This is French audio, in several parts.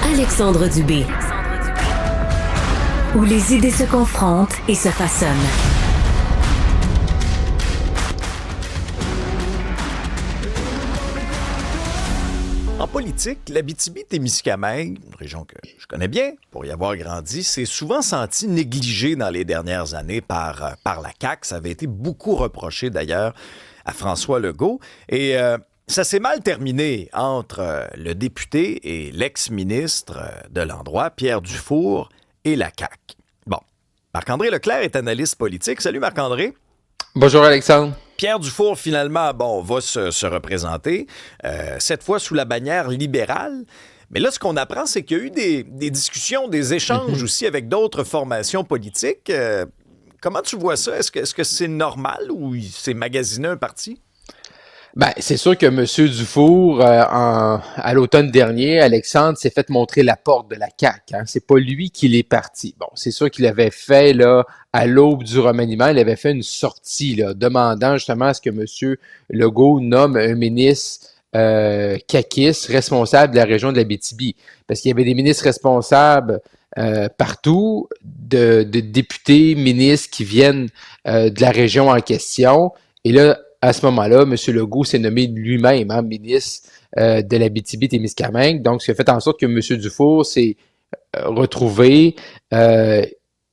Alexandre Dubé. Où les idées se confrontent et se façonnent. En politique, l'Abitibi-Témiscamingue, une région que je connais bien pour y avoir grandi, s'est souvent senti négligée dans les dernières années par la CAQ. Ça avait été beaucoup reproché d'ailleurs à François Legault. Et ça s'est mal terminé entre le député et l'ex-ministre de l'endroit, Pierre Dufour, et la CAQ. Bon, Marc-André Leclerc est analyste politique. Salut Marc-André. Bonjour Alexandre. Pierre Dufour, finalement, va se représenter, cette fois sous la bannière libérale. Mais là, ce qu'on apprend, c'est qu'il y a eu des discussions, des échanges aussi avec d'autres formations politiques. Comment tu vois ça? Est-ce que c'est normal ou c'est magasiné un parti? Ben, c'est sûr que M. Dufour, à l'automne dernier, Alexandre s'est fait montrer la porte de la CAQ. Hein. C'est pas lui qui l'est parti. Bon, c'est sûr qu'il avait fait, là, à l'aube du remaniement, il avait fait une sortie, là, demandant justement à ce que M. Legault nomme un ministre caquiste responsable de la région de l'Abitibi. Parce qu'il y avait des ministres responsables partout, de députés, ministres qui viennent de la région en question. Et là, à ce moment-là, M. Legault s'est nommé lui-même ministre de l'Abitibi-Témiscamingue. Donc, ce qui a fait en sorte que M. Dufour s'est retrouvé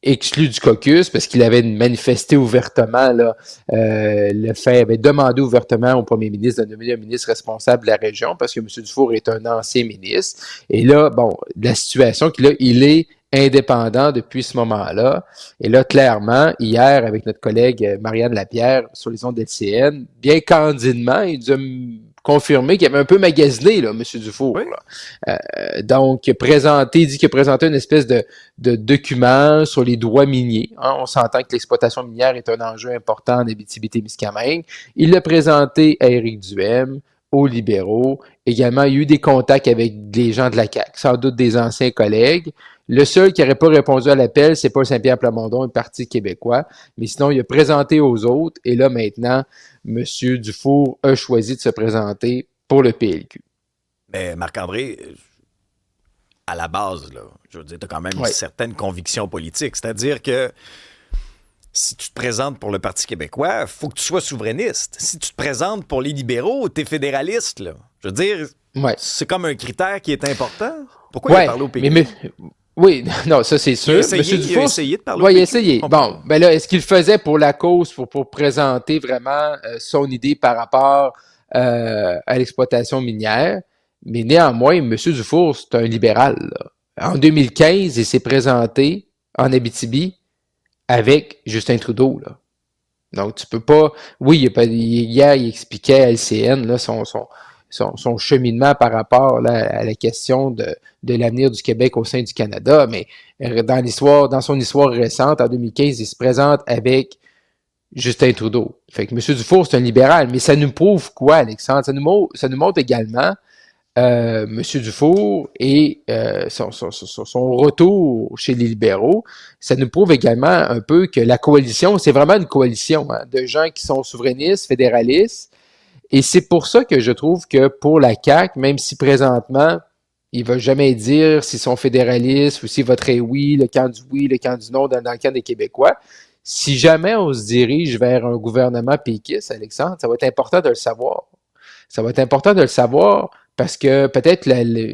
exclu du caucus parce qu'il avait manifesté ouvertement là, avait demandé ouvertement au premier ministre de nommer un ministre responsable de la région parce que M. Dufour est un ancien ministre. Et là, bon, la situation qu'il a, il est indépendant depuis ce moment-là. Et là, clairement, hier, avec notre collègue Marianne Lapierre sur les ondes d'LCN, bien candidement, il nous a confirmé qu'il avait un peu magasiné, là, M. Dufour. Oui. Donc, il dit qu'il a présenté une espèce de document sur les droits miniers. Hein. On s'entend que l'exploitation minière est un enjeu important en Abitibi-Témiscamingue. Il l'a présenté à Éric Duhem, aux libéraux. Également, il y a eu des contacts avec des gens de la CAQ, sans doute des anciens collègues. Le seul qui n'aurait pas répondu à l'appel, c'est Paul Saint-Pierre Plamondon, un parti québécois. Mais sinon, il a présenté aux autres. Et là, maintenant, M. Dufour a choisi de se présenter pour le PLQ. Mais Marc-André, à la base, là, je veux dire, tu as quand même une certaine conviction politique. C'est-à-dire que si tu te présentes pour le Parti québécois, il faut que tu sois souverainiste. Si tu te présentes pour les libéraux, tu es fédéraliste. Là. Je veux dire, c'est comme un critère qui est important. Pourquoi il a parlé au PLQ? Oui, non, ça c'est sûr. Il a essayé de parler au PLQ. Oui, il a essayé. Bon, ben là, est-ce qu'il le faisait pour la cause, pour présenter vraiment son idée par rapport à l'exploitation minière? Mais néanmoins, M. Dufour, c'est un libéral. Là. En 2015, il s'est présenté en Abitibi avec Justin Trudeau. Là. Donc, tu peux pas... Oui, hier, il expliquait à LCN là, son cheminement par rapport là, à la question de l'avenir du Québec au sein du Canada, mais dans son histoire récente, en 2015, il se présente avec Justin Trudeau. Fait que M. Dufour, c'est un libéral, mais ça nous prouve quoi, Alexandre? Ça nous montre également M. Dufour et son retour chez les libéraux. Ça nous prouve également un peu que la coalition, c'est vraiment une coalition de gens qui sont souverainistes, fédéralistes. Et c'est pour ça que je trouve que pour la CAQ, même si présentement, il ne va jamais dire s'ils sont fédéralistes ou s'ils voteraient oui, le camp du non dans le camp des Québécois, si jamais on se dirige vers un gouvernement péquiste, Alexandre, ça va être important de le savoir. Ça va être important de le savoir parce que peut-être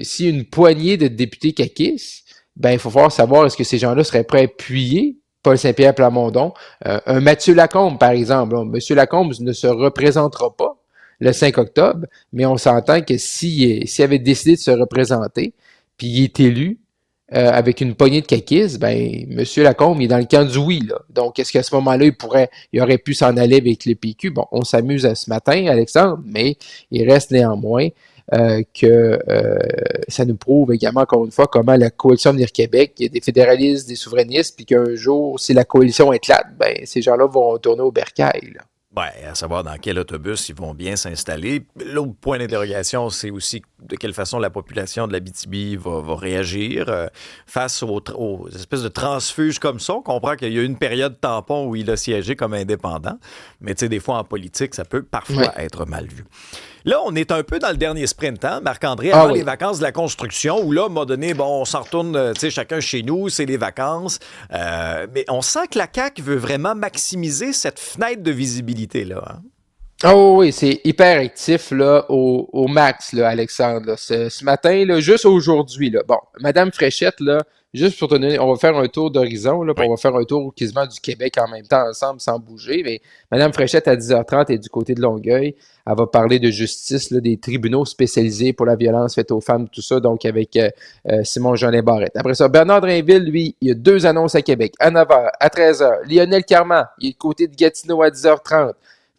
si une poignée de députés caquistes, ben il faut falloir savoir est-ce que ces gens-là seraient prêts à appuyer Paul Saint-Pierre Plamondon. Un Mathieu Lacombe, par exemple. Monsieur Lacombe ne se représentera pas le 5 octobre, mais on s'entend que s'il avait décidé de se représenter, puis il est élu avec une poignée de caquistes, ben M. Lacombe il est dans le camp du oui. Là. Donc, est-ce qu'à ce moment-là, il aurait pu s'en aller avec le PQ? Bon, on s'amuse à ce matin, Alexandre, mais il reste néanmoins que ça nous prouve également, encore une fois, comment la coalition Avenir Québec, il y a des fédéralistes, des souverainistes, puis qu'un jour, si la coalition éclate, ben ces gens-là vont retourner au bercail. Là. Ouais, à savoir dans quel autobus ils vont bien s'installer. L'autre point d'interrogation, c'est aussi de quelle façon la population de l'Abitibi va réagir face aux espèces de transfuges comme ça. On comprend qu'il y a eu une période tampon où il a siégé comme indépendant, mais tu sais, des fois en politique, ça peut parfois être mal vu. Là, on est un peu dans le dernier sprint, hein, Marc-André, avant les vacances de la construction, où là, à un moment donné, bon, on s'en retourne, tu sais, chacun chez nous, c'est les vacances. Mais on sent que la CAQ veut vraiment maximiser cette fenêtre de visibilité-là. Hein? Oh oui, c'est hyper actif là, au max, là, Alexandre. Là. Ce matin, là, juste aujourd'hui, là. Bon, Madame Fréchette, là, juste pour te donner, on va faire un tour d'horizon, là, puis on va faire un tour quasiment du Québec en même temps ensemble sans bouger. Mais Madame Fréchette, à 10h30, est du côté de Longueuil. Elle va parler de justice, là, des tribunaux spécialisés pour la violence faite aux femmes, tout ça, donc avec Simon-Jeanin Barrette. Après ça, Bernard Drainville, lui, il y a 2 annonces à Québec, à 9h, à 13h. Lionel Carman, il est du côté de Gatineau à 10h30.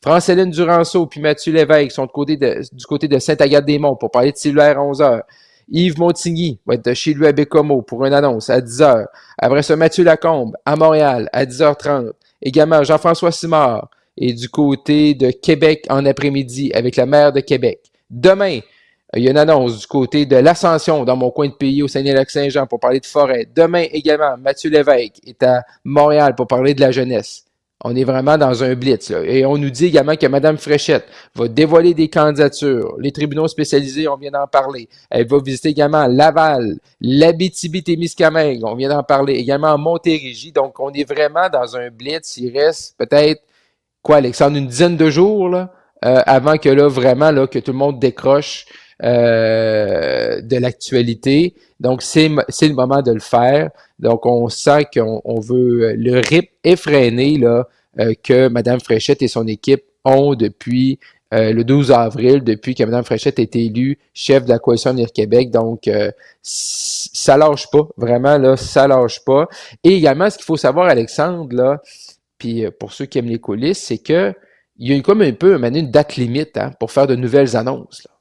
France-Hélène Duranceau puis Mathieu Lévesque sont du côté de Sainte-Agathe-des-Monts pour parler de cellulaire à 11h. Yves Montigny va être chez lui à Bécomo pour une annonce à 10h. Après ça, Mathieu Lacombe à Montréal à 10h30. Également, Jean-François Simard est du côté de Québec en après-midi avec la maire de Québec. Demain, il y a une annonce du côté de l'Ascension dans mon coin de pays au Saguenay-Lac-Saint-Jean pour parler de forêt. Demain également, Mathieu Lévesque est à Montréal pour parler de la jeunesse. On est vraiment dans un blitz. Là. Et on nous dit également que Mme Fréchette va dévoiler des candidatures. Les tribunaux spécialisés, on vient d'en parler. Elle va visiter également Laval, l'Abitibi-Témiscamingue, on vient d'en parler. Également Montérégie. Donc, on est vraiment dans un blitz. Il reste peut-être, Alexandre, une dizaine de jours là, avant que là, vraiment, là, que tout le monde décroche de l'actualité. Donc, c'est le moment de le faire. Donc, on sent qu'on veut le rythme effréné là, que Mme Fréchette et son équipe ont depuis le 12 avril, depuis que Mme Fréchette a été élue chef de la Coalition Avenir Québec. Donc, ça lâche pas. Vraiment, là, ça lâche pas. Et également, ce qu'il faut savoir, Alexandre, là, puis pour ceux qui aiment les coulisses, c'est que il y a eu comme un peu une date limite hein, pour faire de nouvelles annonces. Là.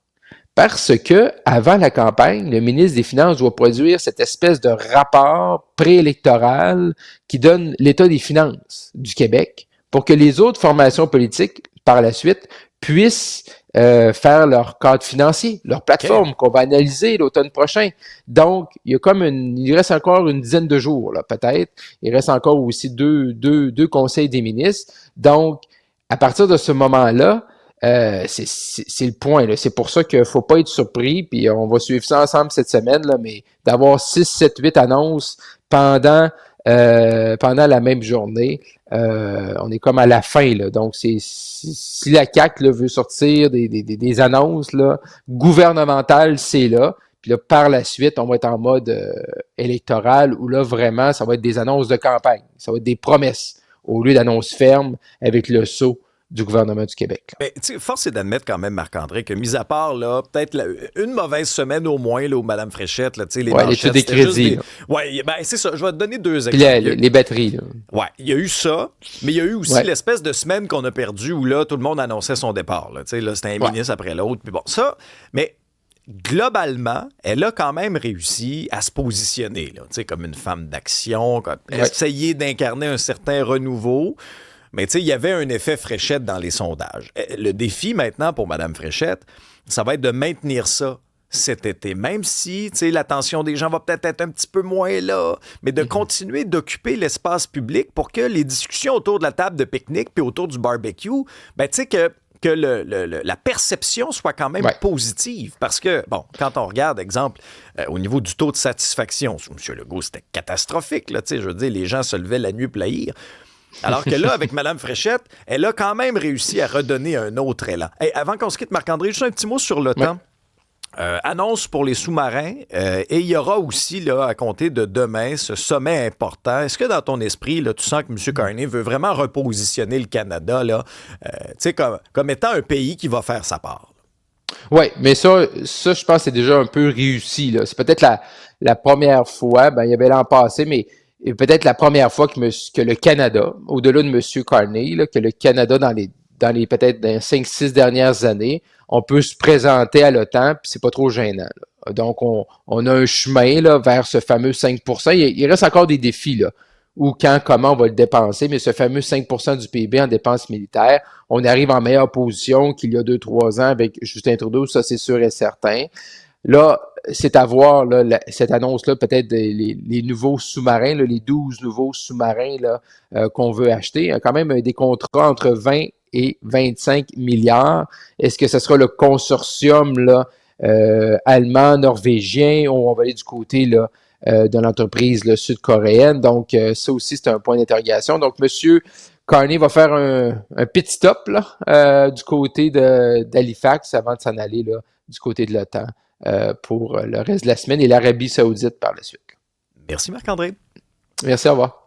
Parce que, avant la campagne, le ministre des Finances doit produire cette espèce de rapport préélectoral qui donne l'état des finances du Québec pour que les autres formations politiques, par la suite, puissent faire leur cadre financier, leur plateforme qu'on va analyser l'automne prochain. Donc, il y a il reste encore une dizaine de jours, là, peut-être. Il reste encore aussi deux conseils des ministres. Donc, à partir de ce moment-là, c'est le point. Là. C'est pour ça qu'il ne faut pas être surpris, puis on va suivre ça ensemble cette semaine, là, mais d'avoir 6, 7, 8 annonces pendant la même journée, on est comme à la fin. Là. Donc, si la CAQ là, veut sortir des annonces là, gouvernementales, c'est là. Puis là, par la suite, on va être en mode électoral où là, vraiment, ça va être des annonces de campagne. Ça va être des promesses au lieu d'annonces fermes avec le sceau du gouvernement du Québec. Mais force est d'admettre quand même, Marc-André, que mis à part là, peut-être une mauvaise semaine au moins là, où Mme Fréchette, là, les manchettes, des crédits. Oui, ben c'est ça. Je vais te donner 2 exemples. Les batteries. Là. Oui, il y a eu ça, mais il y a eu aussi l'espèce de semaine qu'on a perdue où là, tout le monde annonçait son départ. Là, c'était un ministre après l'autre. Puis bon, ça, mais globalement, elle a quand même réussi à se positionner là, comme une femme d'action, essayer d'incarner un certain renouveau. Mais tu sais, il y avait un effet Fréchette dans les sondages. Le défi maintenant pour Mme Fréchette, ça va être de maintenir ça cet été, même si l'attention des gens va peut-être être un petit peu moins là, mais de continuer d'occuper l'espace public pour que les discussions autour de la table de pique-nique puis autour du barbecue, ben tu sais que la perception soit quand même positive. Parce que, bon, quand on regarde, exemple, au niveau du taux de satisfaction, sous M. Legault, c'était catastrophique, là, je veux dire, les gens se levaient la nuit pour haïr. Alors que là, avec Mme Fréchette, elle a quand même réussi à redonner un autre élan. Hey, avant qu'on se quitte, Marc-André, juste un petit mot sur l'OTAN. Annonce pour les sous-marins et il y aura aussi, là, à compter de demain, ce sommet important. Est-ce que dans ton esprit, là, tu sens que M. Carney veut vraiment repositionner le Canada là, comme étant un pays qui va faire sa part? Oui, mais ça, je pense que c'est déjà un peu réussi. Là. C'est peut-être la première fois, il y avait l'an passé, mais peut-être la première fois que le Canada, au-delà de M. Carney, là, que le Canada, dans les peut-être dans les 5-6 dernières années, on peut se présenter à l'OTAN, puis c'est pas trop gênant. Là. Donc, on a un chemin là, vers ce fameux 5%. Il reste encore des défis, là, où, comment on va le dépenser, mais ce fameux 5% du PIB en dépenses militaires, on arrive en meilleure position qu'il y a 2-3 ans avec Justin Trudeau, ça c'est sûr et certain. Là, c'est à voir, là, cette annonce-là, peut-être les nouveaux sous-marins, là, les 12 nouveaux sous-marins là, qu'on veut acheter. Il y a quand même des contrats entre 20 et 25 milliards. Est-ce que ce sera le consortium là, allemand, norvégien, ou on va aller du côté là, de l'entreprise là, sud-coréenne? Donc, ça aussi, c'est un point d'interrogation. Donc, monsieur Carney va faire un pit stop là, du côté d'Halifax avant de s'en aller là, du côté de l'OTAN pour le reste de la semaine et l'Arabie Saoudite par la suite. Merci Marc-André. Merci, au revoir.